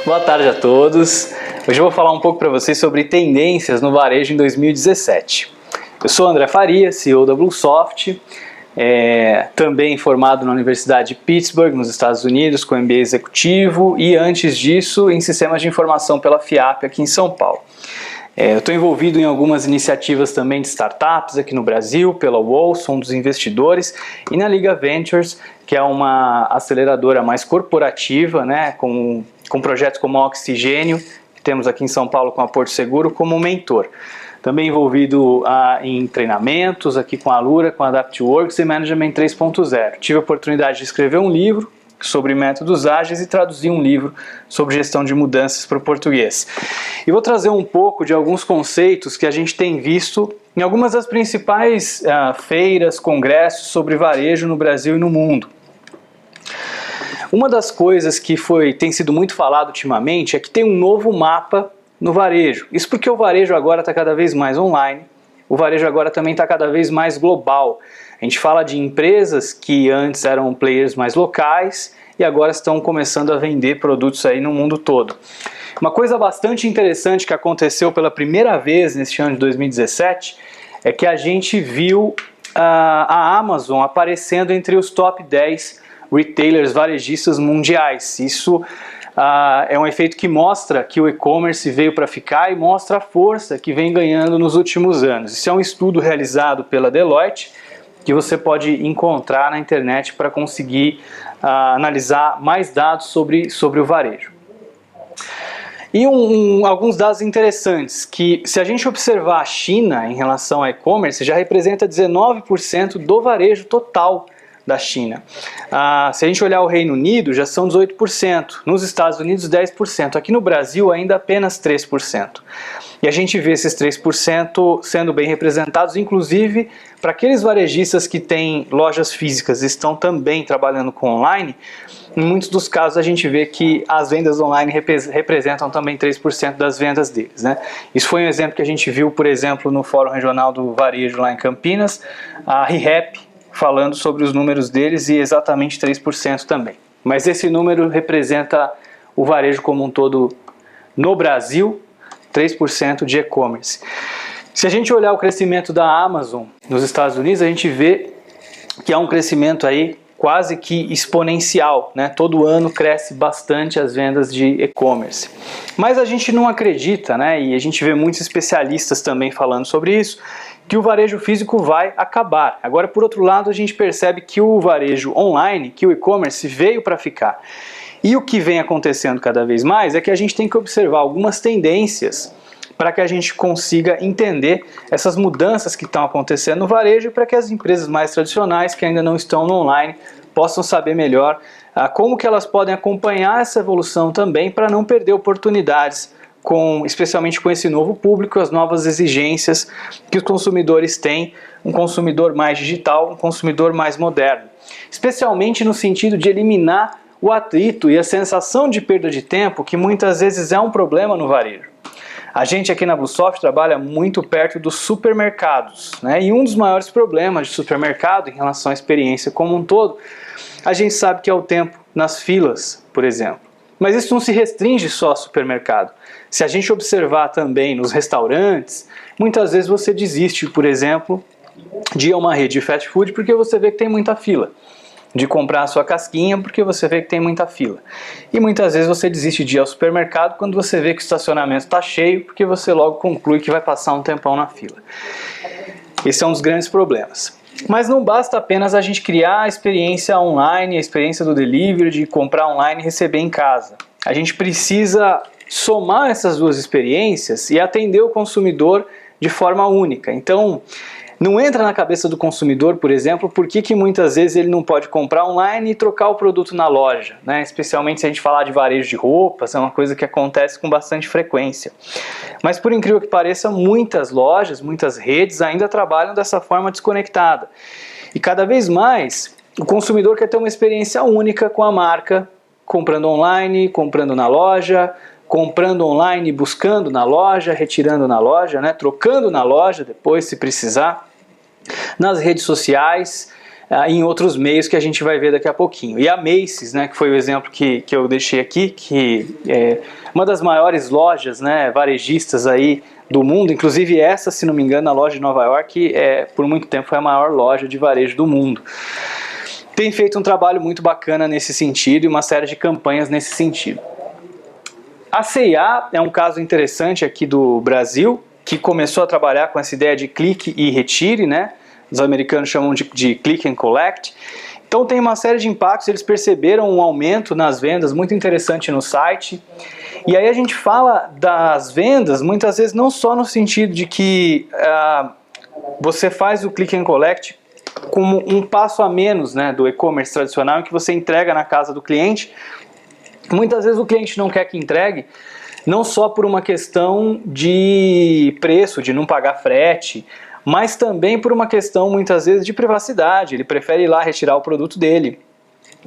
Boa tarde a todos. Hoje eu vou falar um pouco para vocês sobre tendências no varejo em 2017. Eu sou André Faria, CEO da Bluesoft, também formado na Universidade de Pittsburgh, nos Estados Unidos, com MBA executivo e antes disso em sistemas de informação pela FIAP aqui em São Paulo. Eu estou envolvido em algumas iniciativas também de startups aqui no Brasil, pela UOL, sou um dos investidores, e na Liga Ventures, que é uma aceleradora mais corporativa, né, com projetos como a Oxigênio, que temos aqui em São Paulo com a Porto Seguro, como mentor. Também envolvido em treinamentos aqui com a Alura, com a AdaptWorks e Management 3.0. Tive a oportunidade de escrever um livro sobre métodos ágeis e traduzir um livro sobre gestão de mudanças para o português. E vou trazer um pouco de alguns conceitos que a gente tem visto em algumas das principais feiras, congressos sobre varejo no Brasil e no mundo. Uma das coisas que tem sido muito falado ultimamente é que tem um novo mapa no varejo. Isso porque o varejo agora está cada vez mais online, o varejo agora também está cada vez mais global. A gente fala de empresas que antes eram players mais locais e agora estão começando a vender produtos aí no mundo todo. Uma coisa bastante interessante que aconteceu pela primeira vez neste ano de 2017 é que a gente viu a Amazon aparecendo entre os top 10 retailers varejistas mundiais. Isso é um efeito que mostra que o e-commerce veio para ficar e mostra a força que vem ganhando nos últimos anos. Isso é um estudo realizado pela Deloitte, que você pode encontrar na internet para conseguir analisar mais dados sobre o varejo. E alguns dados interessantes, que se a gente observar a China em relação ao e-commerce, já representa 19% do varejo total da China. Se a gente olhar o Reino Unido, já são 18%, nos Estados Unidos 10%, aqui no Brasil ainda apenas 3%. E a gente vê esses 3% sendo bem representados, inclusive para aqueles varejistas que têm lojas físicas e estão também trabalhando com online, em muitos dos casos a gente vê que as vendas online representam também 3% das vendas deles, né? Isso foi um exemplo que a gente viu, por exemplo, no Fórum Regional do Varejo lá em Campinas, a ReHap falando sobre os números deles e exatamente 3% também. Mas esse número representa o varejo como um todo no Brasil, 3% de e-commerce. Se a gente olhar o crescimento da Amazon nos Estados Unidos, a gente vê que há um crescimento aí quase que exponencial, né? Todo ano cresce bastante as vendas de e-commerce. Mas a gente não acredita, né? E a gente vê muitos especialistas também falando sobre isso, que o varejo físico vai acabar. Agora, por outro lado, a gente percebe que o varejo online, que o e-commerce veio para ficar. E o que vem acontecendo cada vez mais é que a gente tem que observar algumas tendências para que a gente consiga entender essas mudanças que estão acontecendo no varejo e para que as empresas mais tradicionais que ainda não estão no online possam saber melhor como que elas podem acompanhar essa evolução também para não perder oportunidades, especialmente com esse novo público, as novas exigências que os consumidores têm, um consumidor mais digital, um consumidor mais moderno. Especialmente no sentido de eliminar o atrito e a sensação de perda de tempo que muitas vezes é um problema no varejo. A gente aqui na Bluesoft trabalha muito perto dos supermercados, né? E um dos maiores problemas de supermercado em relação à experiência como um todo, a gente sabe que é o tempo nas filas, por exemplo. Mas isso não se restringe só ao supermercado. Se a gente observar também nos restaurantes, muitas vezes você desiste, por exemplo, de ir a uma rede de fast food porque você vê que tem muita fila. De comprar a sua casquinha porque você vê que tem muita fila. E muitas vezes você desiste de ir ao supermercado quando você vê que o estacionamento está cheio porque você logo conclui que vai passar um tempão na fila. Esse é um dos grandes problemas. Mas não basta apenas a gente criar a experiência online, a experiência do delivery, de comprar online e receber em casa. A gente precisa somar essas duas experiências e atender o consumidor de forma única. Então, não entra na cabeça do consumidor, por exemplo, por que muitas vezes ele não pode comprar online e trocar o produto na loja, né? Especialmente se a gente falar de varejo de roupas, é uma coisa que acontece com bastante frequência. Mas por incrível que pareça, muitas lojas, muitas redes ainda trabalham dessa forma desconectada. E cada vez mais, o consumidor quer ter uma experiência única com a marca, comprando online, comprando na loja, comprando online, buscando na loja, retirando na loja, né? Trocando na loja depois, se precisar. Nas redes sociais, em outros meios que a gente vai ver daqui a pouquinho. E a Macy's, né, que foi o exemplo que eu deixei aqui, que é uma das maiores lojas, né, varejistas aí do mundo, inclusive essa, se não me engano, a loja de Nova York, por muito tempo foi a maior loja de varejo do mundo. Tem feito um trabalho muito bacana nesse sentido e uma série de campanhas nesse sentido. A C&A é um caso interessante aqui do Brasil, que começou a trabalhar com essa ideia de clique e retire, né? Os americanos chamam de click and collect. Então tem uma série de impactos, eles perceberam um aumento nas vendas muito interessante no site. E aí a gente fala das vendas, muitas vezes não só no sentido de que você faz o click and collect como um passo a menos, né, do e-commerce tradicional, em que você entrega na casa do cliente. Muitas vezes o cliente não quer que entregue, não só por uma questão de preço, de não pagar frete, mas também por uma questão, muitas vezes, de privacidade. Ele prefere ir lá retirar o produto dele.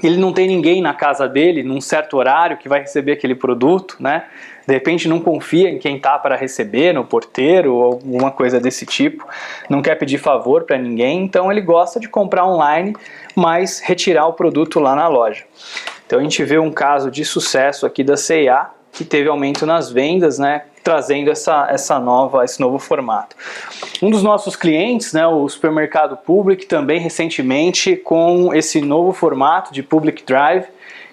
Ele não tem ninguém na casa dele, num certo horário, que vai receber aquele produto, né? De repente não confia em quem está para receber, no porteiro ou alguma coisa desse tipo. Não quer pedir favor para ninguém, então ele gosta de comprar online, mas retirar o produto lá na loja. Então a gente vê um caso de sucesso aqui da C&A, que teve aumento nas vendas, né, trazendo esse novo formato. Um dos nossos clientes, né, o Supermercado Public, também recentemente com esse novo formato de Public Drive,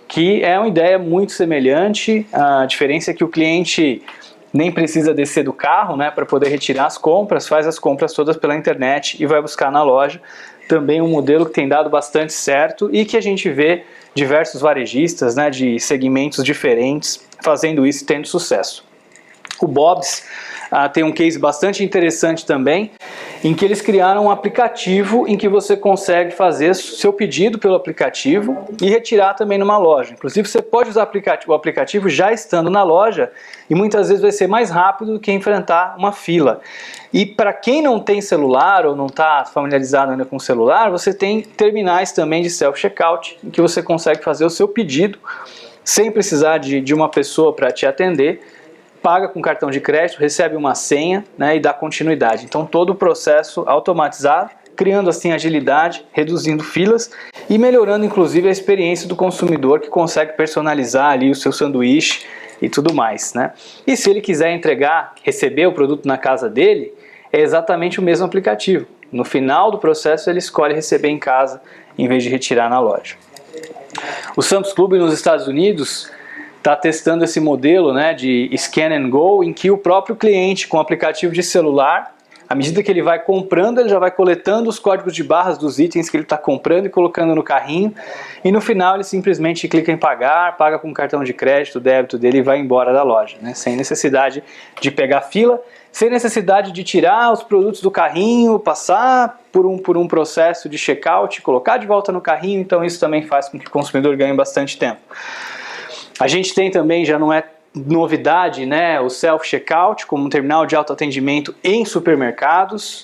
que é uma ideia muito semelhante. A diferença é que o cliente nem precisa descer do carro, né, para poder retirar as compras, faz as compras todas pela internet e vai buscar na loja. Também um modelo que tem dado bastante certo e que a gente vê diversos varejistas, né, de segmentos diferentes fazendo isso e tendo sucesso. O Bob's tem um case bastante interessante também, em que eles criaram um aplicativo em que você consegue fazer seu pedido pelo aplicativo e retirar também numa loja. Inclusive você pode usar o aplicativo já estando na loja e muitas vezes vai ser mais rápido do que enfrentar uma fila. E para quem não tem celular ou não está familiarizado ainda com o celular, você tem terminais também de self-checkout, em que você consegue fazer o seu pedido sem precisar de uma pessoa para te atender, paga com cartão de crédito, recebe uma senha, né, e dá continuidade. Então todo o processo automatizado, criando assim agilidade, reduzindo filas e melhorando inclusive a experiência do consumidor, que consegue personalizar ali o seu sanduíche e tudo mais, né? E se ele quiser entregar, receber o produto na casa dele, é exatamente o mesmo aplicativo. No final do processo ele escolhe receber em casa em vez de retirar na loja. O Sam's Club nos Estados Unidos está testando esse modelo, né, de Scan and Go, em que o próprio cliente com o aplicativo de celular, à medida que ele vai comprando, ele já vai coletando os códigos de barras dos itens que ele está comprando e colocando no carrinho, e no final ele simplesmente clica em pagar, paga com o cartão de crédito, o débito dele e vai embora da loja, né, sem necessidade de pegar fila, sem necessidade de tirar os produtos do carrinho, passar por um processo de checkout, colocar de volta no carrinho. Então isso também faz com que o consumidor ganhe bastante tempo. A gente tem também, já não é novidade, né, o self-checkout como um terminal de autoatendimento em supermercados,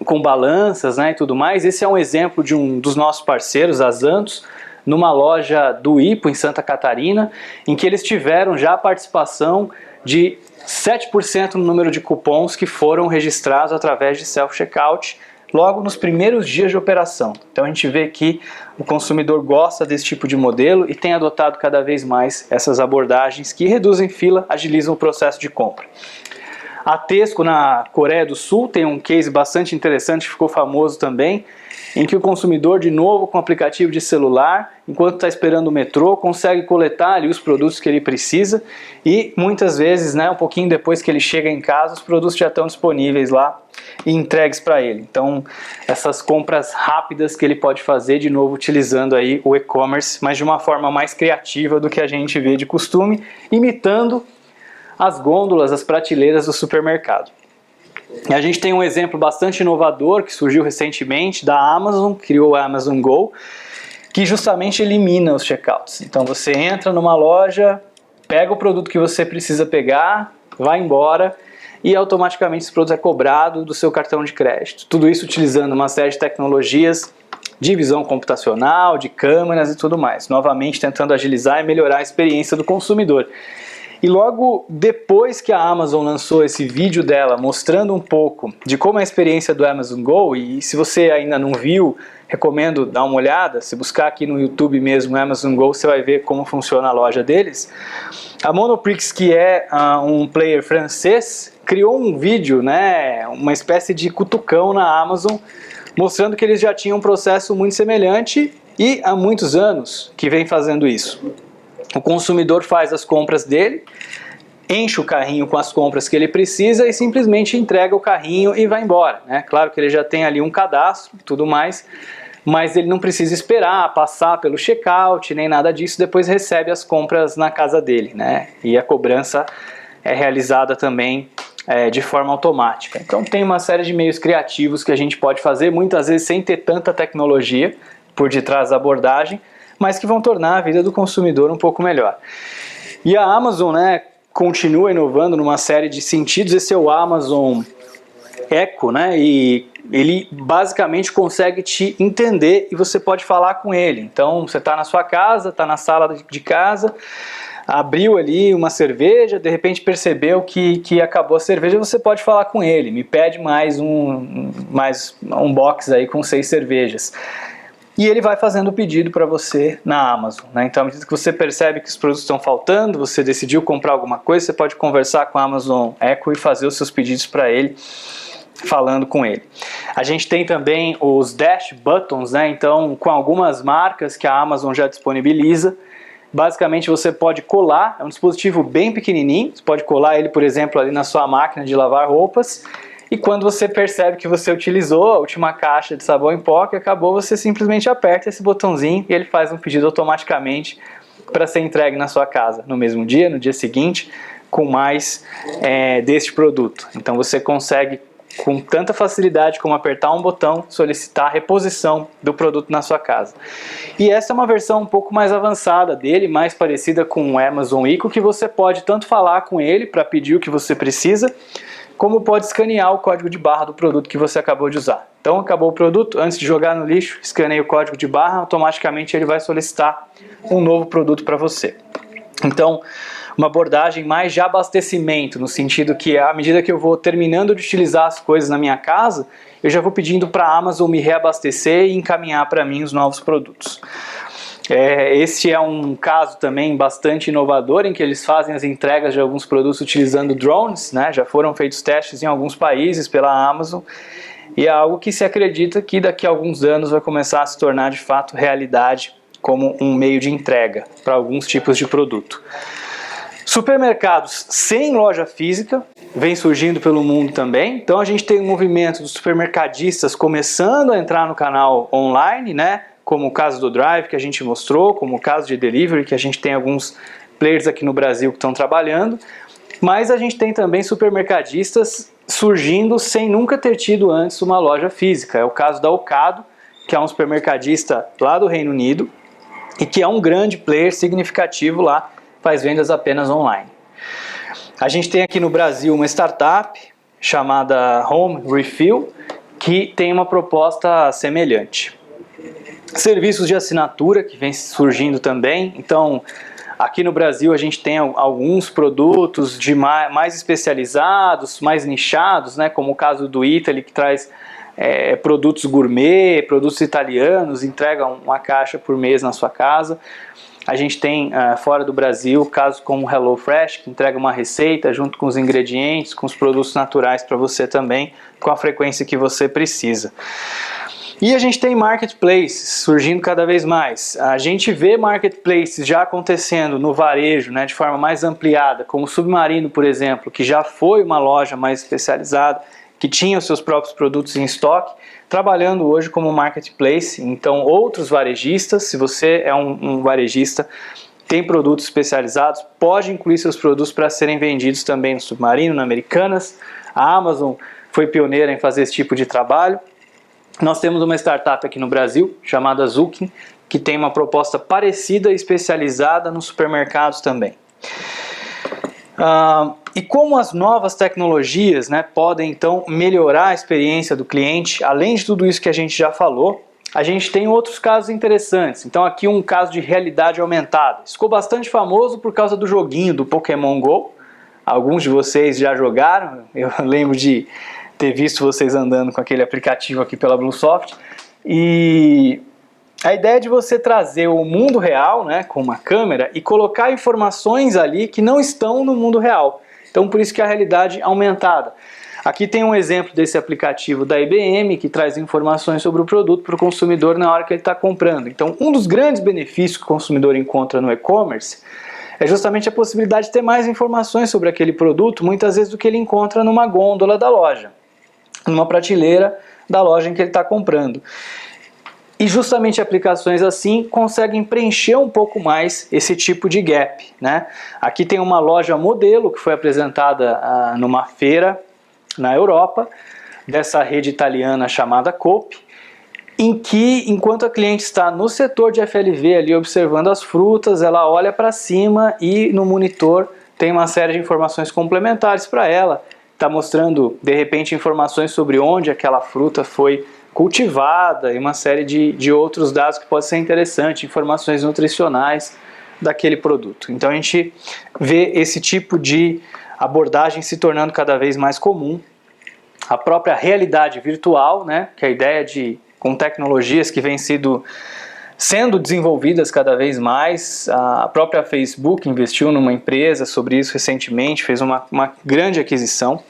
com balanças, né, e tudo mais. Esse é um exemplo de um dos nossos parceiros, a Zantos, numa loja do Ipo, em Santa Catarina, em que eles tiveram já a participação de 7% no número de cupons que foram registrados através de self-checkout logo nos primeiros dias de operação. Então a gente vê que o consumidor gosta desse tipo de modelo e tem adotado cada vez mais essas abordagens que reduzem fila, agilizam o processo de compra. A Tesco, na Coreia do Sul, tem um case bastante interessante que ficou famoso também, em que o consumidor, de novo com o aplicativo de celular, enquanto está esperando o metrô, consegue coletar ali os produtos que ele precisa e muitas vezes, né, um pouquinho depois que ele chega em casa, os produtos já estão disponíveis lá e entregues para ele. Então, essas compras rápidas que ele pode fazer, de novo, utilizando aí o e-commerce, mas de uma forma mais criativa do que a gente vê de costume, imitando as gôndolas, as prateleiras do supermercado. E a gente tem um exemplo bastante inovador que surgiu recentemente da Amazon, criou a Amazon Go, que justamente elimina os checkouts. Então você entra numa loja, pega o produto que você precisa pegar, vai embora e automaticamente esse produto é cobrado do seu cartão de crédito. Tudo isso utilizando uma série de tecnologias de visão computacional, de câmeras e tudo mais. Novamente tentando agilizar e melhorar a experiência do consumidor. E logo depois que a Amazon lançou esse vídeo dela mostrando um pouco de como é a experiência do Amazon Go, e se você ainda não viu, recomendo dar uma olhada, se buscar aqui no YouTube mesmo Amazon Go, você vai ver como funciona a loja deles. A Monoprix, que é um player francês, criou um vídeo, né, uma espécie de cutucão na Amazon, mostrando que eles já tinham um processo muito semelhante e há muitos anos que vem fazendo isso. O consumidor faz as compras dele, enche o carrinho com as compras que ele precisa e simplesmente entrega o carrinho e vai embora, né? Claro que ele já tem ali um cadastro e tudo mais, mas ele não precisa esperar, passar pelo checkout, nem nada disso, depois recebe as compras na casa dele, né? E a cobrança é realizada também de forma automática. Então tem uma série de meios criativos que a gente pode fazer, muitas vezes sem ter tanta tecnologia por detrás da abordagem, mas que vão tornar a vida do consumidor um pouco melhor. E a Amazon, né, continua inovando numa série de sentidos. Esse é o Amazon Echo, né, e ele basicamente consegue te entender e você pode falar com ele. Então você está na sua casa, está na sala de casa, abriu ali uma cerveja, de repente percebeu que acabou a cerveja, você pode falar com ele, me pede mais um box aí com 6 cervejas. E ele vai fazendo o pedido para você na Amazon, né? Então, à medida que você percebe que os produtos estão faltando, você decidiu comprar alguma coisa, você pode conversar com a Amazon Echo e fazer os seus pedidos para ele, falando com ele. A gente tem também os Dash Buttons, né? Então, com algumas marcas que a Amazon já disponibiliza, basicamente você pode colar, é um dispositivo bem pequenininho, você pode colar ele, por exemplo, ali na sua máquina de lavar roupas, e quando você percebe que você utilizou a última caixa de sabão em pó que acabou, você simplesmente aperta esse botãozinho e ele faz um pedido automaticamente para ser entregue na sua casa no mesmo dia, no dia seguinte, com mais deste produto. Então você consegue, com tanta facilidade como apertar um botão, solicitar a reposição do produto na sua casa. E essa é uma versão um pouco mais avançada dele, mais parecida com o Amazon Echo, que você pode tanto falar com ele para pedir o que você precisa, como pode escanear o código de barra do produto que você acabou de usar. Então acabou o produto, antes de jogar no lixo, escaneia o código de barra, automaticamente ele vai solicitar um novo produto para você. Então, uma abordagem mais de abastecimento, no sentido que à medida que eu vou terminando de utilizar as coisas na minha casa, eu já vou pedindo para a Amazon me reabastecer e encaminhar para mim os novos produtos. Esse é um caso também bastante inovador, em que eles fazem as entregas de alguns produtos utilizando drones, né? Já foram feitos testes em alguns países pela Amazon, e é algo que se acredita que daqui a alguns anos vai começar a se tornar de fato realidade como um meio de entrega para alguns tipos de produto. Supermercados sem loja física vem surgindo pelo mundo também, então a gente tem um movimento dos supermercadistas começando a entrar no canal online, né? Como o caso do Drive que a gente mostrou, como o caso de Delivery, que a gente tem alguns players aqui no Brasil que estão trabalhando, mas a gente tem também supermercadistas surgindo sem nunca ter tido antes uma loja física. É o caso da Ocado, que é um supermercadista lá do Reino Unido e que é um grande player significativo lá, faz vendas apenas online. A gente tem aqui no Brasil uma startup chamada Home Refill, que tem uma proposta semelhante. Serviços de assinatura que vem surgindo também. Então, aqui no Brasil a gente tem alguns produtos mais especializados, mais nichados, né, como o caso do Italy, que traz produtos gourmet, produtos italianos, entrega uma caixa por mês na sua casa. A gente tem fora do Brasil casos como o HelloFresh, que entrega uma receita junto com os ingredientes, com os produtos naturais para você também, com a frequência que você precisa. E a gente tem marketplaces surgindo cada vez mais. A gente vê marketplaces já acontecendo no varejo, né, de forma mais ampliada, como o Submarino, por exemplo, que já foi uma loja mais especializada, que tinha os seus próprios produtos em estoque, trabalhando hoje como marketplace. Então outros varejistas, se você é um varejista, tem produtos especializados, pode incluir seus produtos para serem vendidos também no Submarino, na Americanas. A Amazon foi pioneira em fazer esse tipo de trabalho. Nós temos uma startup aqui no Brasil, chamada Zukin, que tem uma proposta parecida e especializada nos supermercados também. E como as novas tecnologias, né, podem então melhorar a experiência do cliente, além de tudo isso que a gente já falou, a gente tem outros casos interessantes. Então aqui um caso de realidade aumentada. Isso ficou bastante famoso por causa do joguinho do Pokémon GO. Alguns de vocês já jogaram, eu lembro de ter visto vocês andando com aquele aplicativo aqui pela Bluesoft. E a ideia é de você trazer o mundo real, né, com uma câmera e colocar informações ali que não estão no mundo real. Então por isso que é a realidade aumentada. Aqui tem um exemplo desse aplicativo da IBM que traz informações sobre o produto para o consumidor na hora que ele está comprando. Então um dos grandes benefícios que o consumidor encontra no e-commerce é justamente a possibilidade de ter mais informações sobre aquele produto, muitas vezes do que ele encontra numa gôndola da loja, numa prateleira da loja em que ele está comprando. E justamente aplicações assim conseguem preencher um pouco mais esse tipo de gap, né? Aqui tem uma loja modelo que foi apresentada numa feira na Europa, dessa rede italiana chamada Coop, em que, enquanto a cliente está no setor de FLV ali observando as frutas, ela olha para cima e no monitor tem uma série de informações complementares para ela. Está mostrando, de repente, informações sobre onde aquela fruta foi cultivada e uma série de outros dados que pode ser interessante, informações nutricionais daquele produto. Então a gente vê esse tipo de abordagem se tornando cada vez mais comum. A própria realidade virtual, né, que é a ideia de, com tecnologias que vêm sendo desenvolvidas cada vez mais. A própria Facebook investiu numa empresa sobre isso recentemente, fez uma grande aquisição,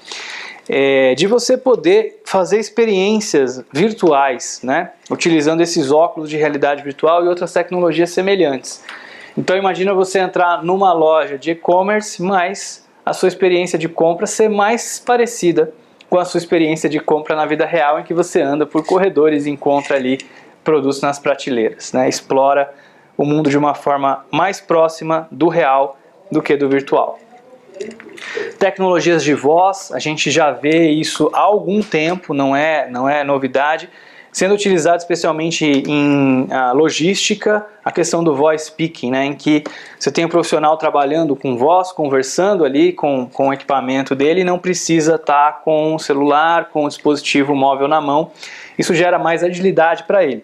de você poder fazer experiências virtuais, né, utilizando esses óculos de realidade virtual e outras tecnologias semelhantes. Então imagina você entrar numa loja de e-commerce, mas a sua experiência de compra ser mais parecida com a sua experiência de compra na vida real, em que você anda por corredores e encontra ali produtos nas prateleiras, né? Explora o mundo de uma forma mais próxima do real do que do virtual. Tecnologias de voz, a gente já vê isso há algum tempo, não é novidade, sendo utilizado especialmente em logística, a questão do voice speaking, né, em que você tem um profissional trabalhando com voz, conversando ali com o equipamento dele, e não precisa estar com o celular, com o dispositivo móvel na mão. Isso gera mais agilidade para ele.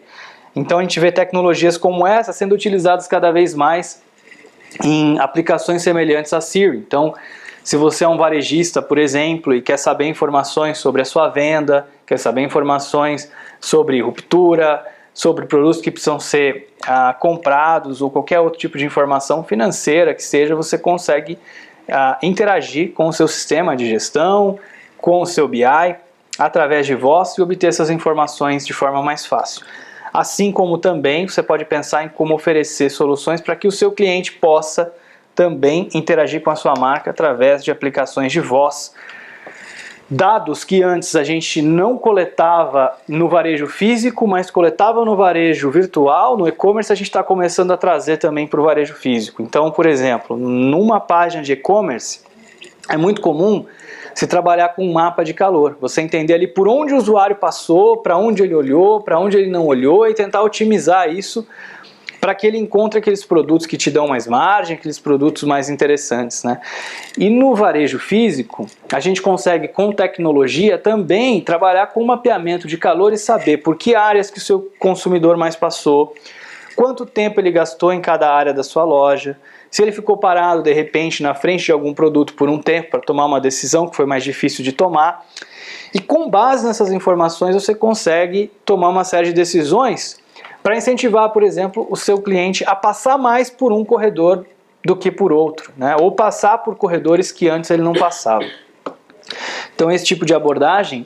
Então a gente vê tecnologias como essa sendo utilizadas cada vez mais em aplicações semelhantes a Siri. Então, se você é um varejista, por exemplo, e quer saber informações sobre a sua venda, quer saber informações sobre ruptura, sobre produtos que precisam ser comprados ou qualquer outro tipo de informação financeira que seja, você consegue interagir com o seu sistema de gestão, com o seu BI, através de voz e obter essas informações de forma mais fácil. Assim como também você pode pensar em como oferecer soluções para que o seu cliente possa também interagir com a sua marca através de aplicações de voz. Dados que antes a gente não coletava no varejo físico, mas coletava no varejo virtual, no e-commerce a gente está começando a trazer também para o varejo físico. Então, por exemplo, numa página de e-commerce é muito comum se trabalhar com um mapa de calor. Você entender ali por onde o usuário passou, para onde ele olhou, para onde ele não olhou e tentar otimizar isso para que ele encontre aqueles produtos que te dão mais margem, aqueles produtos mais interessantes, né? E no varejo físico, a gente consegue com tecnologia também trabalhar com mapeamento de calor e saber por que áreas que o seu consumidor mais passou, quanto tempo ele gastou em cada área da sua loja, se ele ficou parado de repente na frente de algum produto por um tempo para tomar uma decisão que foi mais difícil de tomar. E com base nessas informações você consegue tomar uma série de decisões para incentivar, por exemplo, o seu cliente a passar mais por um corredor do que por outro, né? Ou passar por corredores que antes ele não passava. Então esse tipo de abordagem,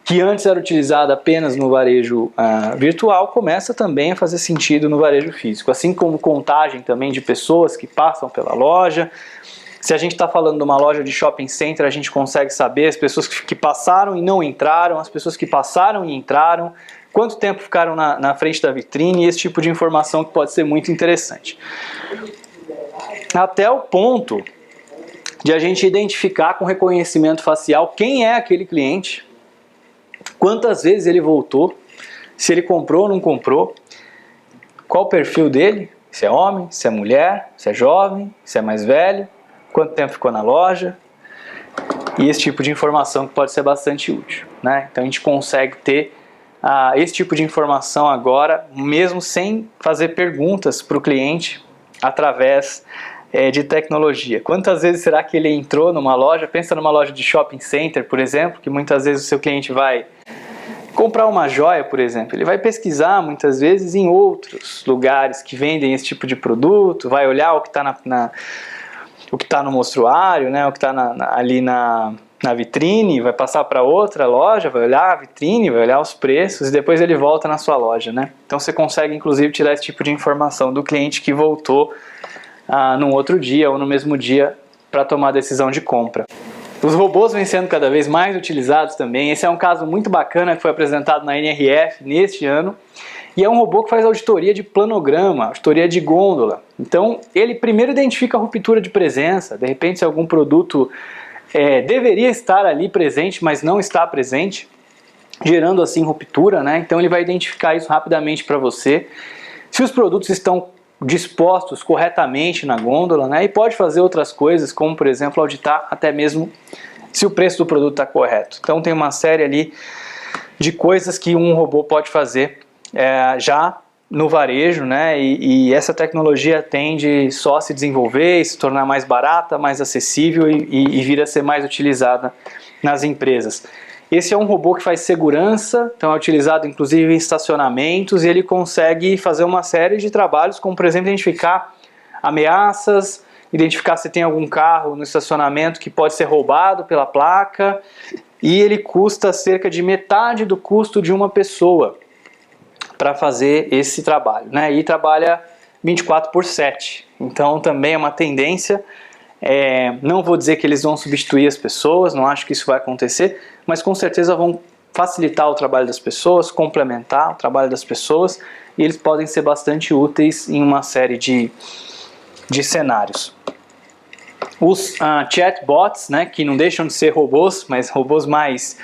que antes era utilizada apenas no varejo virtual, começa também a fazer sentido no varejo físico. Assim como contagem também de pessoas que passam pela loja. Se a gente está falando de uma loja de shopping center, a gente consegue saber as pessoas que passaram e não entraram, as pessoas que passaram e entraram, quanto tempo ficaram na frente da vitrine, e esse tipo de informação que pode ser muito interessante. Até o ponto de a gente identificar com reconhecimento facial quem é aquele cliente, quantas vezes ele voltou, se ele comprou ou não comprou, qual o perfil dele, se é homem, se é mulher, se é jovem, se é mais velho, quanto tempo ficou na loja, e esse tipo de informação que pode ser bastante útil, né? Então a gente consegue ter esse tipo de informação agora, mesmo sem fazer perguntas para o cliente através de tecnologia. Quantas vezes será que ele entrou numa loja? Pensa numa loja de shopping center, por exemplo, que muitas vezes o seu cliente vai comprar uma joia, por exemplo. Ele vai pesquisar muitas vezes em outros lugares que vendem esse tipo de produto, vai olhar o que está no mostruário, né? O que está ali na vitrine, vai passar para outra loja, vai olhar a vitrine, vai olhar os preços e depois ele volta na sua loja, né? Então você consegue inclusive tirar esse tipo de informação do cliente que voltou num outro dia ou no mesmo dia para tomar a decisão de compra. Os robôs vêm sendo cada vez mais utilizados também. Esse é um caso muito bacana que foi apresentado na NRF neste ano. E é um robô que faz auditoria de planograma, auditoria de gôndola. Então, ele primeiro identifica a ruptura de presença. De repente, se algum produto deveria estar ali presente, mas não está presente, gerando assim ruptura, né? Então, ele vai identificar isso rapidamente para você. Se os produtos estão dispostos corretamente na gôndola, né? E pode fazer outras coisas, como, por exemplo, auditar até mesmo se o preço do produto está correto. Então, tem uma série ali de coisas que um robô pode fazer já no varejo, né? E essa tecnologia tende só a se desenvolver e se tornar mais barata, mais acessível e vir a ser mais utilizada nas empresas. Esse é um robô que faz segurança, então é utilizado inclusive em estacionamentos e ele consegue fazer uma série de trabalhos, como por exemplo identificar ameaças, identificar se tem algum carro no estacionamento que pode ser roubado pela placa, e ele custa cerca de metade do custo de uma pessoa para fazer esse trabalho, né? E trabalha 24/7, então também é uma tendência. Não vou dizer que eles vão substituir as pessoas, não acho que isso vai acontecer, mas com certeza vão facilitar o trabalho das pessoas, complementar o trabalho das pessoas, e eles podem ser bastante úteis em uma série de cenários. Os chatbots, né, que não deixam de ser robôs, mas robôs mais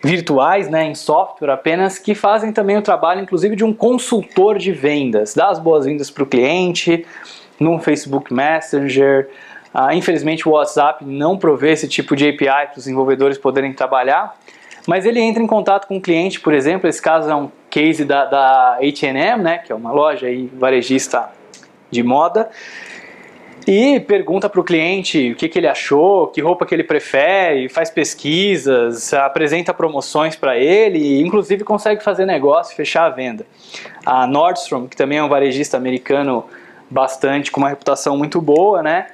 virtuais, né, em software apenas, que fazem também o trabalho inclusive de um consultor de vendas, dá as boas-vindas para o cliente no Facebook Messenger. Infelizmente o WhatsApp não provê esse tipo de API para os desenvolvedores poderem trabalhar, mas ele entra em contato com o cliente, por exemplo, esse caso é um case da H&M, né, que é uma loja aí, varejista de moda, e pergunta para o cliente o que ele achou, que roupa que ele prefere, faz pesquisas, apresenta promoções para ele e inclusive consegue fazer negócio, fechar a venda. A Nordstrom, que também é um varejista americano com uma reputação muito boa, né?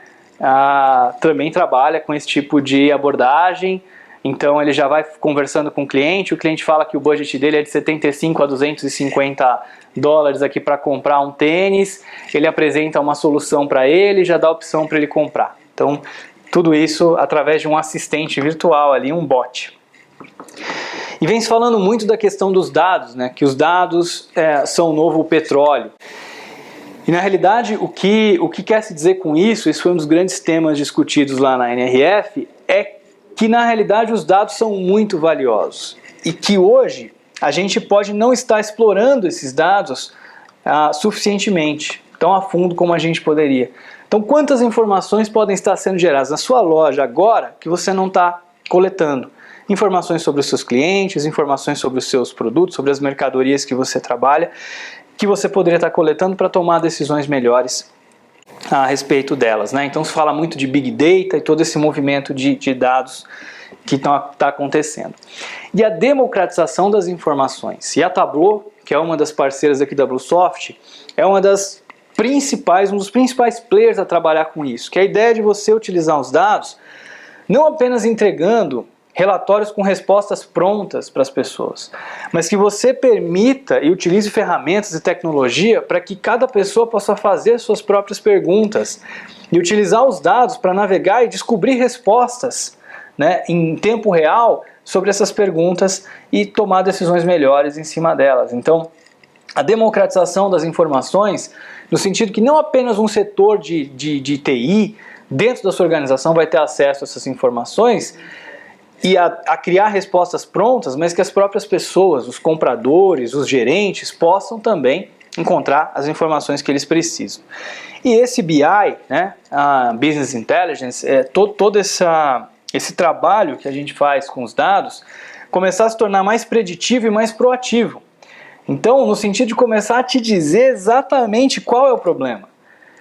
Também trabalha com esse tipo de abordagem. Então ele já vai conversando com o cliente fala que o budget dele é de 75 a 250 dólares aqui para comprar um tênis, ele apresenta uma solução para ele, já dá a opção para ele comprar. Então tudo isso através de um assistente virtual ali, um bot. E vem se falando muito da questão dos dados, né? Que os dados são o novo petróleo. E na realidade o que quer se dizer com isso, esse foi um dos grandes temas discutidos lá na NRF, é que na realidade os dados são muito valiosos e que hoje a gente pode não estar explorando esses dados suficientemente, tão a fundo como a gente poderia. Então quantas informações podem estar sendo geradas na sua loja agora que você não está coletando? Informações sobre os seus clientes, informações sobre os seus produtos, sobre as mercadorias que você trabalha, que você poderia estar coletando para tomar decisões melhores a respeito delas, né? Então se fala muito de Big Data e todo esse movimento de dados que está acontecendo. E a democratização das informações. E a Tableau, que é uma das parceiras aqui da Bluesoft, é um dos principais players a trabalhar com isso, que é a ideia de você utilizar os dados não apenas entregando relatórios com respostas prontas para as pessoas, mas que você permita e utilize ferramentas e tecnologia para que cada pessoa possa fazer suas próprias perguntas e utilizar os dados para navegar e descobrir respostas, né, em tempo real sobre essas perguntas e tomar decisões melhores em cima delas. Então, a democratização das informações, no sentido que não apenas um setor de TI dentro da sua organização vai ter acesso a essas informações e a criar respostas prontas, mas que as próprias pessoas, os compradores, os gerentes, possam também encontrar as informações que eles precisam. E esse BI, né, a Business Intelligence, todo esse trabalho que a gente faz com os dados, começar a se tornar mais preditivo e mais proativo. Então, no sentido de começar a te dizer exatamente qual é o problema.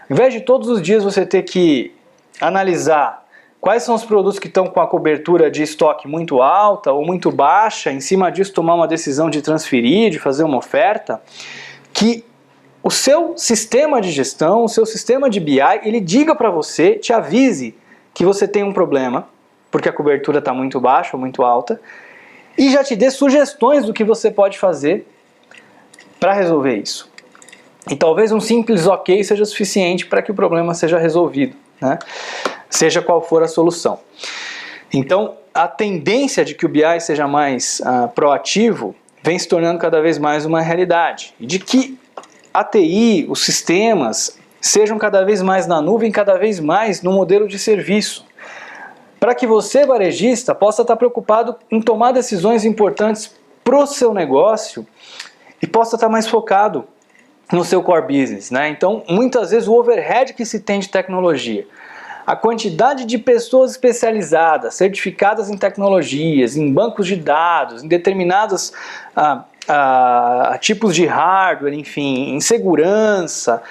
Ao invés de todos os dias você ter que analisar quais são os produtos que estão com a cobertura de estoque muito alta ou muito baixa, em cima disso tomar uma decisão de transferir, de fazer uma oferta, que o seu sistema de gestão, o seu sistema de BI, ele diga para você, te avise que você tem um problema, porque a cobertura está muito baixa ou muito alta, e já te dê sugestões do que você pode fazer para resolver isso. E talvez um simples ok seja suficiente para que o problema seja resolvido, né? Seja qual for a solução. Então, a tendência de que o BI seja mais proativo vem se tornando cada vez mais uma realidade. E de que a TI, os sistemas, sejam cada vez mais na nuvem, cada vez mais no modelo de serviço. Para que você, varejista, possa estar preocupado em tomar decisões importantes para o seu negócio e possa estar mais focado no seu core business, né? Então, muitas vezes o overhead que se tem de tecnologia, a quantidade de pessoas especializadas, certificadas em tecnologias, em bancos de dados, em determinados tipos de hardware, enfim, em segurança,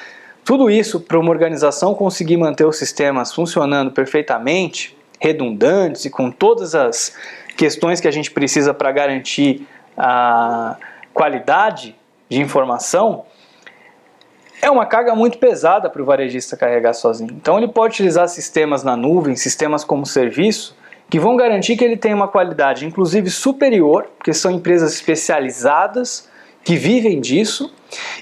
tudo isso para uma organização conseguir manter os sistemas funcionando perfeitamente, redundantes e com todas as questões que a gente precisa para garantir a qualidade de informação, é uma carga muito pesada para o varejista carregar sozinho. Então ele pode utilizar sistemas na nuvem, sistemas como serviço, que vão garantir que ele tenha uma qualidade inclusive superior, porque são empresas especializadas que vivem disso,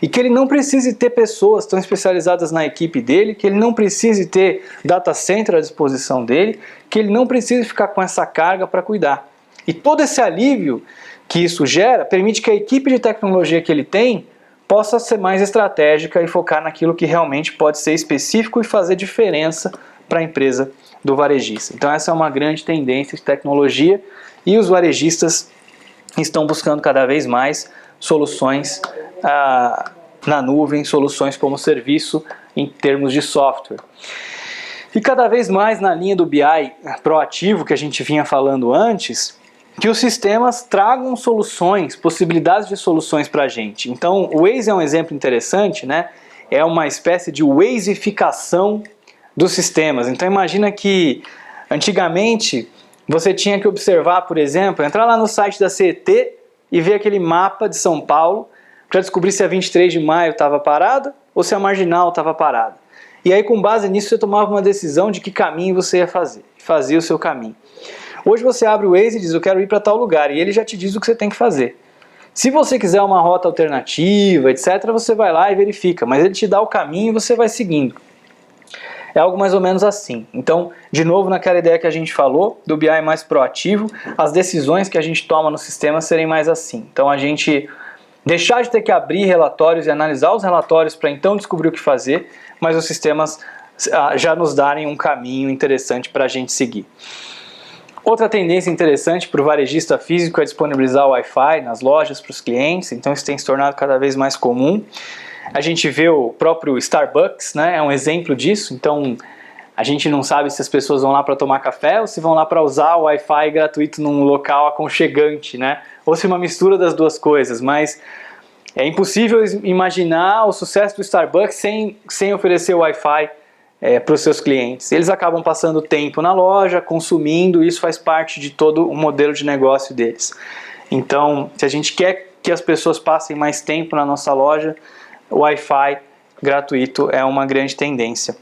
e que ele não precise ter pessoas tão especializadas na equipe dele, que ele não precise ter data center à disposição dele, que ele não precise ficar com essa carga para cuidar. E todo esse alívio que isso gera permite que a equipe de tecnologia que ele tem possa ser mais estratégica e focar naquilo que realmente pode ser específico e fazer diferença para a empresa do varejista. Então essa é uma grande tendência de tecnologia e os varejistas estão buscando cada vez mais soluções na nuvem, soluções como serviço em termos de software. E cada vez mais na linha do BI proativo que a gente vinha falando antes, que os sistemas tragam soluções, possibilidades de soluções para a gente. Então o Waze é um exemplo interessante, né? É uma espécie de Wazificação dos sistemas. Então imagina que antigamente você tinha que observar, por exemplo, entrar lá no site da CET e ver aquele mapa de São Paulo para descobrir se a 23 de maio estava parada ou se a Marginal estava parada. E aí com base nisso você tomava uma decisão de que caminho você ia fazer, fazia o seu caminho. Hoje você abre o Waze e diz, eu quero ir para tal lugar, e ele já te diz o que você tem que fazer. Se você quiser uma rota alternativa, etc., você vai lá e verifica, mas ele te dá o caminho e você vai seguindo. É algo mais ou menos assim. Então, de novo, naquela ideia que a gente falou, do BI mais proativo, as decisões que a gente toma no sistema serem mais assim. Então, a gente deixar de ter que abrir relatórios e analisar os relatórios para então descobrir o que fazer, mas os sistemas já nos darem um caminho interessante para a gente seguir. Outra tendência interessante para o varejista físico é disponibilizar o Wi-Fi nas lojas para os clientes, então isso tem se tornado cada vez mais comum. A gente vê o próprio Starbucks, né, é um exemplo disso, então a gente não sabe se as pessoas vão lá para tomar café ou se vão lá para usar o Wi-Fi gratuito num local aconchegante, né, ou se uma mistura das duas coisas, mas é impossível imaginar o sucesso do Starbucks sem oferecer o Wi-Fi para os seus clientes. Eles acabam passando tempo na loja, consumindo, e isso faz parte de todo o modelo de negócio deles. Então, se a gente quer que as pessoas passem mais tempo na nossa loja, o Wi-Fi gratuito é uma grande tendência.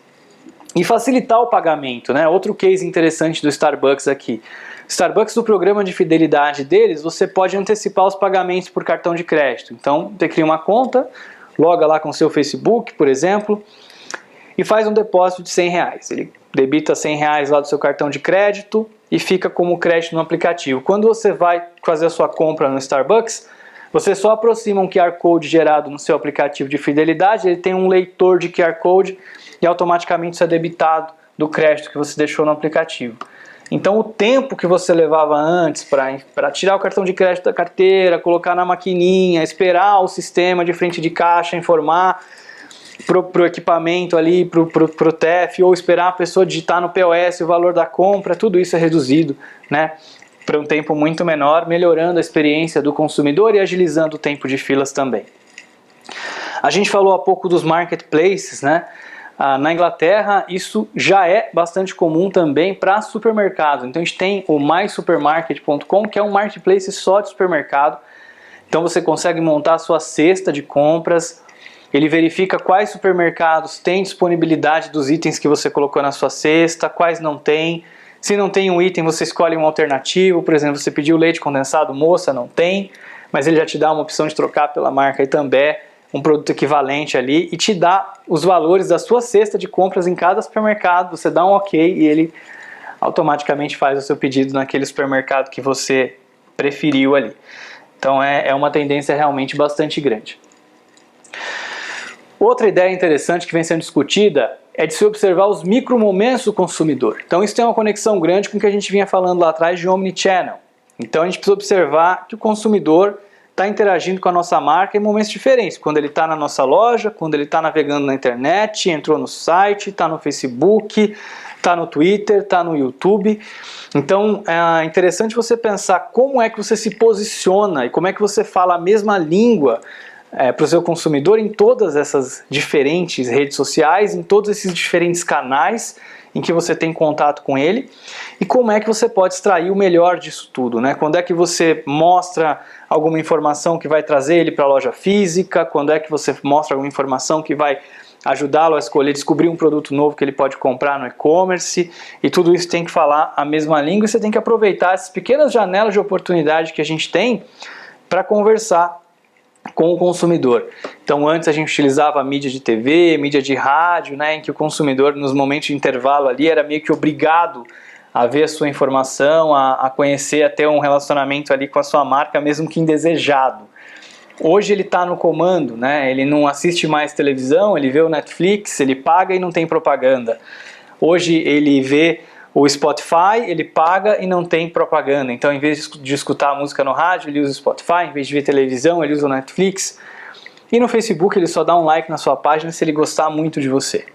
E facilitar o pagamento, né? Outro case interessante do Starbucks aqui. Starbucks, do programa de fidelidade deles, você pode antecipar os pagamentos por cartão de crédito. Então, você cria uma conta, loga lá com o seu Facebook, por exemplo, e faz um depósito de R$100. Ele debita R$100 lá do seu cartão de crédito e fica como crédito no aplicativo. Quando você vai fazer a sua compra no Starbucks, você só aproxima um QR Code gerado no seu aplicativo de fidelidade, ele tem um leitor de QR Code e automaticamente isso é debitado do crédito que você deixou no aplicativo. Então o tempo que você levava antes para tirar o cartão de crédito da carteira, colocar na maquininha, esperar o sistema de frente de caixa informar pro equipamento ali, pro TEF, ou esperar a pessoa digitar no POS o valor da compra, tudo isso é reduzido, né, para um tempo muito menor, melhorando a experiência do consumidor e agilizando o tempo de filas também. A gente falou há pouco dos marketplaces, né? Na Inglaterra isso já é bastante comum também para supermercados. Então a gente tem o mysupermarket.com, que é um marketplace só de supermercado. Então você consegue montar a sua cesta de compras, ele verifica quais supermercados têm disponibilidade dos itens que você colocou na sua cesta, quais não tem. Se não tem um item, você escolhe um alternativo. Por exemplo, você pediu leite condensado, moça, não tem, mas ele já te dá uma opção de trocar pela marca Itambé, um produto equivalente ali, e te dá os valores da sua cesta de compras em cada supermercado. Você dá um ok e ele automaticamente faz o seu pedido naquele supermercado que você preferiu ali. Então é uma tendência realmente bastante grande. Outra ideia interessante que vem sendo discutida é de se observar os micromomentos do consumidor. Então isso tem uma conexão grande com o que a gente vinha falando lá atrás de Omnichannel. Então a gente precisa observar que o consumidor está interagindo com a nossa marca em momentos diferentes. Quando ele está na nossa loja, quando ele está navegando na internet, entrou no site, está no Facebook, está no Twitter, está no YouTube. Então é interessante você pensar como é que você se posiciona e como é que você fala a mesma língua para o seu consumidor em todas essas diferentes redes sociais, em todos esses diferentes canais em que você tem contato com ele, e como é que você pode extrair o melhor disso tudo, né? Quando é que você mostra alguma informação que vai trazer ele para a loja física, quando é que você mostra alguma informação que vai ajudá-lo a escolher, descobrir um produto novo que ele pode comprar no e-commerce, e tudo isso tem que falar a mesma língua, e você tem que aproveitar essas pequenas janelas de oportunidade que a gente tem para conversar com o consumidor. Então antes a gente utilizava a mídia de TV, mídia de rádio, né, em que o consumidor nos momentos de intervalo ali era meio que obrigado a ver a sua informação, a conhecer, a ter um relacionamento ali com a sua marca, mesmo que indesejado. Hoje ele está no comando, né, ele não assiste mais televisão, ele vê o Netflix, ele paga e não tem propaganda. Hoje ele vê o Spotify, ele paga e não tem propaganda. Então, em vez de escutar a música no rádio, ele usa o Spotify. Em vez de ver televisão, ele usa o Netflix. E no Facebook, ele só dá um like na sua página se ele gostar muito de você.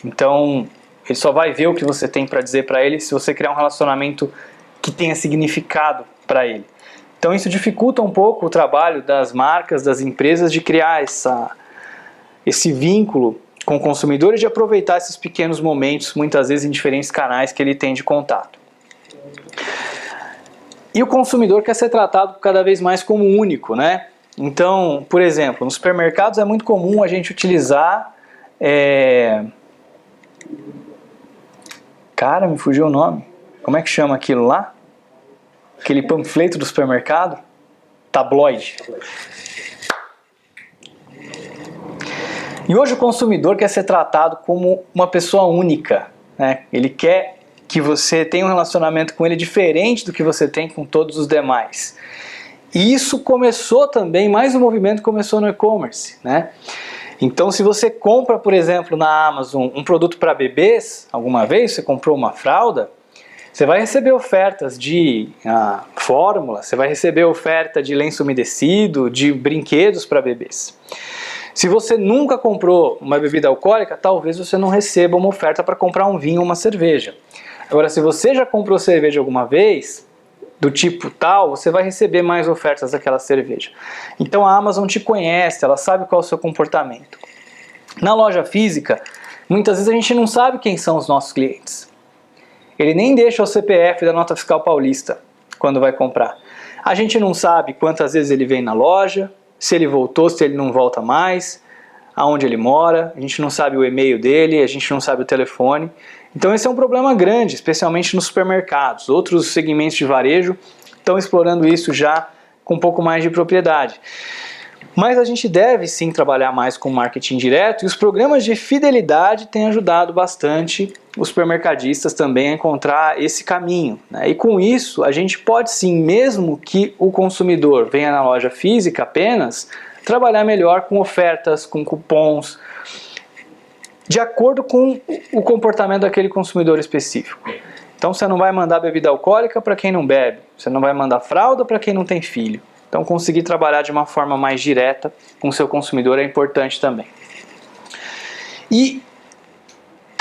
Então, ele só vai ver o que você tem para dizer para ele se você criar um relacionamento que tenha significado para ele. Então, isso dificulta um pouco o trabalho das marcas, das empresas, de criar esse vínculo com o consumidor e de aproveitar esses pequenos momentos, muitas vezes em diferentes canais que ele tem de contato. E o consumidor quer ser tratado cada vez mais como único, né? Então, por exemplo, nos supermercados é muito comum a gente utilizar... Cara, me fugiu o nome. Como é que chama aquilo lá? Aquele panfleto do supermercado? Tabloide. E hoje o consumidor quer ser tratado como uma pessoa única, né? Ele quer que você tenha um relacionamento com ele diferente do que você tem com todos os demais. E isso começou também, mais um movimento começou no e-commerce, né? Então se você compra, por exemplo, na Amazon um produto para bebês, alguma vez você comprou uma fralda, você vai receber ofertas de fórmula, você vai receber oferta de lenço umedecido, de brinquedos para bebês. Se você nunca comprou uma bebida alcoólica, talvez você não receba uma oferta para comprar um vinho ou uma cerveja. Agora, se você já comprou cerveja alguma vez, do tipo tal, você vai receber mais ofertas daquela cerveja. Então a Amazon te conhece, ela sabe qual é o seu comportamento. Na loja física, muitas vezes a gente não sabe quem são os nossos clientes. Ele nem deixa o CPF da nota fiscal paulista quando vai comprar. A gente não sabe quantas vezes ele vem na loja, se ele voltou, se ele não volta mais, aonde ele mora, a gente não sabe o e-mail dele, a gente não sabe o telefone. Então esse é um problema grande, especialmente nos supermercados. Outros segmentos de varejo estão explorando isso já com um pouco mais de propriedade. Mas a gente deve sim trabalhar mais com marketing direto, e os programas de fidelidade têm ajudado bastante os supermercadistas também a encontrar esse caminho, né? E com isso a gente pode sim, mesmo que o consumidor venha na loja física apenas, trabalhar melhor com ofertas, com cupons, de acordo com o comportamento daquele consumidor específico. Então você não vai mandar bebida alcoólica para quem não bebe, você não vai mandar fralda para quem não tem filho. Então conseguir trabalhar de uma forma mais direta com o seu consumidor é importante também. E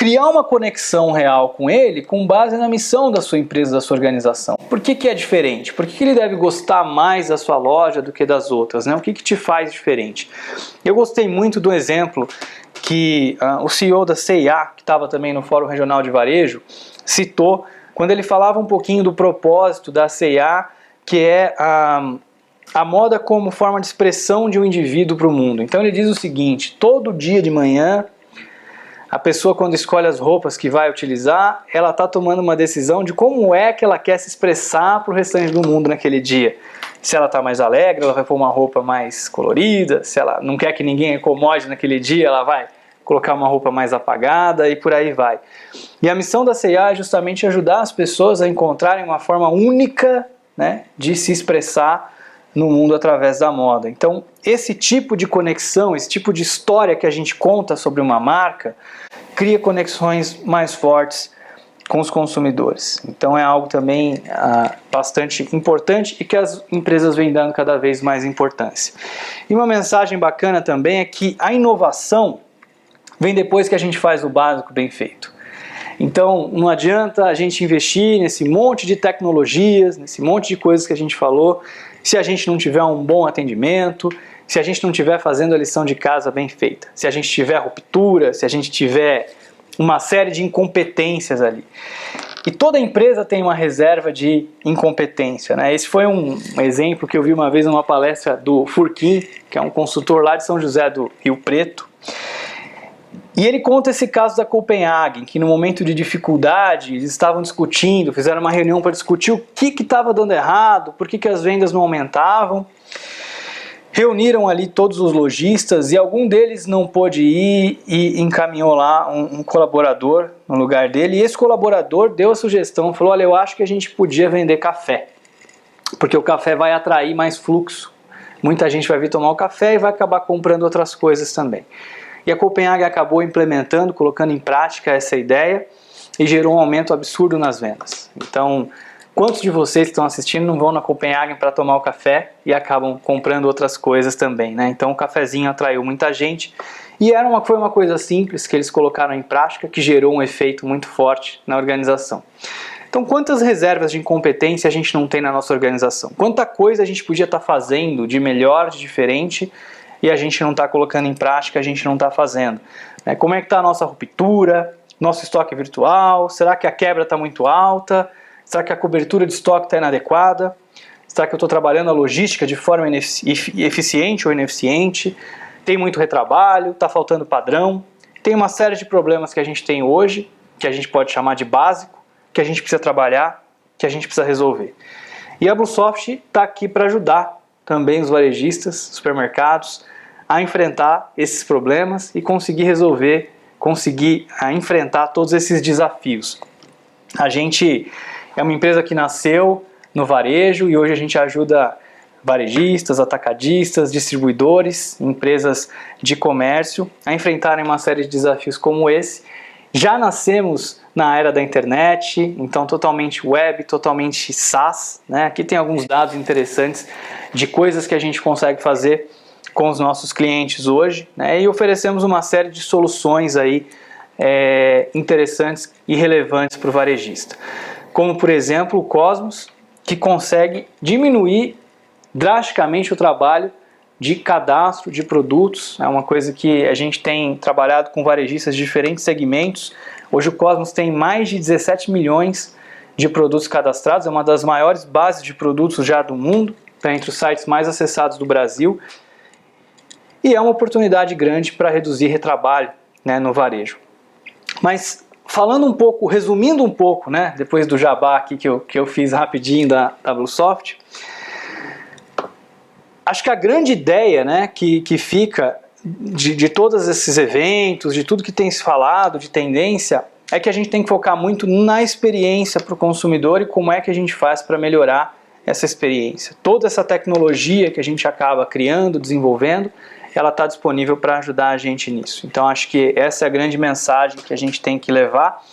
criar uma conexão real com ele com base na missão da sua empresa, da sua organização. Por que é diferente? Por que ele deve gostar mais da sua loja do que das outras, né? O que te faz diferente? Eu gostei muito do exemplo que o CEO da C&A, que estava também no Fórum Regional de Varejo, citou quando ele falava um pouquinho do propósito da C&A, que é a moda como forma de expressão de um indivíduo para o mundo. Então ele diz o seguinte: todo dia de manhã, a pessoa, quando escolhe as roupas que vai utilizar, ela está tomando uma decisão de como é que ela quer se expressar para o restante do mundo naquele dia. Se ela está mais alegre, ela vai pôr uma roupa mais colorida. Se ela não quer que ninguém incomode naquele dia, ela vai colocar uma roupa mais apagada e por aí vai. E a missão da C&A é justamente ajudar as pessoas a encontrarem uma forma única, né, de se expressar no mundo através da moda. Então, esse tipo de conexão, esse tipo de história que a gente conta sobre uma marca, cria conexões mais fortes com os consumidores. Então é algo também bastante importante e que as empresas vêm dando cada vez mais importância. E uma mensagem bacana também é que a inovação vem depois que a gente faz o básico bem feito. Então não adianta a gente investir nesse monte de tecnologias, nesse monte de coisas que a gente falou, se a gente não tiver um bom atendimento, se a gente não estiver fazendo a lição de casa bem feita, se a gente tiver ruptura, se a gente tiver uma série de incompetências ali. E toda empresa tem uma reserva de incompetência, né? Esse foi um exemplo que eu vi uma vez numa palestra do Furquim, que é um consultor lá de São José do Rio Preto. E ele conta esse caso da Copenhagen, que no momento de dificuldade eles estavam discutindo, fizeram uma reunião para discutir o que estava dando errado, por que as vendas não aumentavam. Reuniram ali todos os lojistas e algum deles não pôde ir e encaminhou lá um colaborador no lugar dele. E esse colaborador deu a sugestão, falou: olha, eu acho que a gente podia vender café, porque o café vai atrair mais fluxo. Muita gente vai vir tomar o café e vai acabar comprando outras coisas também. E a Copenhagen acabou implementando, colocando em prática essa ideia e gerou um aumento absurdo nas vendas. Então, quantos de vocês que estão assistindo não vão na Copenhagen para tomar o café e acabam comprando outras coisas também, né? Então o cafezinho atraiu muita gente e foi uma coisa simples que eles colocaram em prática que gerou um efeito muito forte na organização. Então quantas reservas de incompetência a gente não tem na nossa organização? Quanta coisa a gente podia estar fazendo de melhor, de diferente e a gente não está colocando em prática, a gente não está fazendo. Como é que está a nossa ruptura, nosso estoque virtual? Será que a quebra está muito alta? Será que a cobertura de estoque está inadequada? Será que eu estou trabalhando a logística de forma eficiente ou ineficiente? Tem muito retrabalho? Está faltando padrão? Tem uma série de problemas que a gente tem hoje, que a gente pode chamar de básico, que a gente precisa trabalhar, que a gente precisa resolver. E a Bluesoft está aqui para ajudar também os varejistas, supermercados, a enfrentar esses problemas e conseguir resolver, conseguir enfrentar todos esses desafios. A gente é uma empresa que nasceu no varejo e hoje a gente ajuda varejistas, atacadistas, distribuidores, empresas de comércio a enfrentarem uma série de desafios como esse. Já nascemos na era da internet, então totalmente web, totalmente SaaS, né? Aqui tem alguns dados interessantes de coisas que a gente consegue fazer com os nossos clientes hoje, né? E oferecemos uma série de soluções aí interessantes e relevantes para o varejista. Como, por exemplo, o Cosmos, que consegue diminuir drasticamente o trabalho de cadastro de produtos. É uma coisa que a gente tem trabalhado com varejistas de diferentes segmentos. Hoje o Cosmos tem mais de 17 milhões de produtos cadastrados, é uma das maiores bases de produtos já do mundo, está entre os sites mais acessados do Brasil. E é uma oportunidade grande para reduzir retrabalho, né, no varejo. Mas falando um pouco, resumindo um pouco, né, depois do jabá aqui que eu fiz rapidinho da Bluesoft, acho que a grande ideia, né, que fica de todos esses eventos, de tudo que tem se falado, de tendência, é que a gente tem que focar muito na experiência para o consumidor e como é que a gente faz para melhorar essa experiência. Toda essa tecnologia que a gente acaba criando, desenvolvendo, ela está disponível para ajudar a gente nisso. Então acho que essa é a grande mensagem que a gente tem que levar.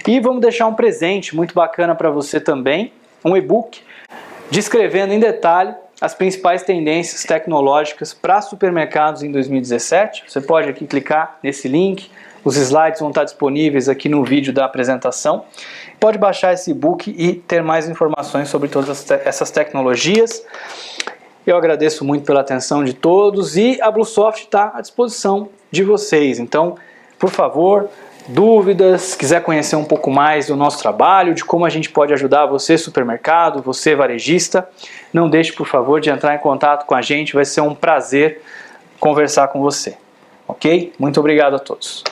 E vamos deixar um presente muito bacana para você também, um e-book descrevendo em detalhe as principais tendências tecnológicas para supermercados em 2017. Você pode aqui clicar nesse link, Os slides vão estar disponíveis aqui no vídeo da apresentação. Pode baixar esse e-book e ter mais informações sobre todas essas tecnologias. Eu agradeço muito pela atenção de todos e a Bluesoft está à disposição de vocês. Então, por favor, dúvidas, quiser conhecer um pouco mais do nosso trabalho, de como a gente pode ajudar você supermercado, você varejista, não deixe, por favor, de entrar em contato com a gente, vai ser um prazer conversar com você. Ok? Muito obrigado a todos.